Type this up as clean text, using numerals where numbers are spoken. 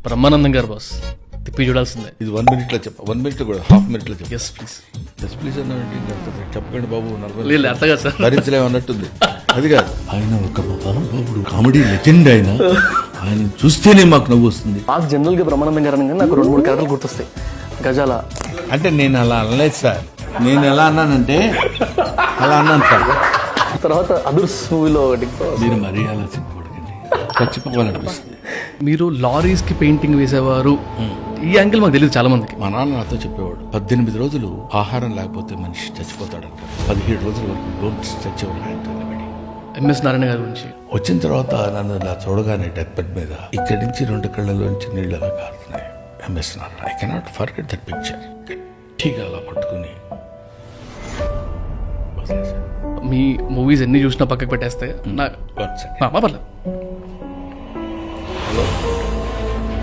బ్రహ్మానందం గారు బాస్, తిప్పి చూడాల్సిందే. ఇది 1 minute లో చెప్ప, 1 minute కూడా హాఫ్ మినిట్ లో చెప్పు. Yes please. ఎస్ ప్లీజ్ అన్నానంటే చెప్పకండి బాబు, లేదు అర్థగా సార్. భరించలేము అన్నట్టుంది. అది కాదు, ఆయన ఒక మహానుభావుడు, కామెడీ లెజెండ్. ఆయన చూస్తేనే మాకు నవ్వు వస్తుంది. నాకు జనరల్ గా బ్రహ్మానందం గారు అనగానే నాకు 2-3 క్యారెక్టర్లు గుర్తొస్తాయి. గజాల అంటే నేను అలా అనలేదు సార్. నేను ఎలా అన్నానంటే అలా అన్నాను సార్. తర్వాత అదుర్స్ మూవీలో ఒకటి. మీరు మరీ అలా చెప్పకూడదండి, చచ్చిపోవాలనిపిస్తుంది. మీరు లారీస్ కి పెయింటింగ్ వేసేవారు, ఈ యాంగిల్ మాకు తెలియదు చాలా మందికి. మా నాన్న నాతో చెప్పేవాడు, 18 రోజులు ఆహారం లేకపోతే మనిషి చచ్చిపోతాడంట, 17 రోజుల వరకు డోంట్ చచ్చిపోవాలంటే. ఎంఎస్ నారాయణ గారి గురించి వచ్చిన తర్వాత నన్ను ఇలా చూడగానే డెత్ బెడ్ మీద ఇక్కడి నుంచి 2 కళ్ళలోంచి నీళ్ళు అలా కారుతున్నాయి. MS Narayana, I cannot forget that picture. గట్టిగా అలా పట్టుకుని మీ మూవీస్ ఎన్ని చూసినా పక్కకు పెట్టేస్తే One second. పర్లేదు.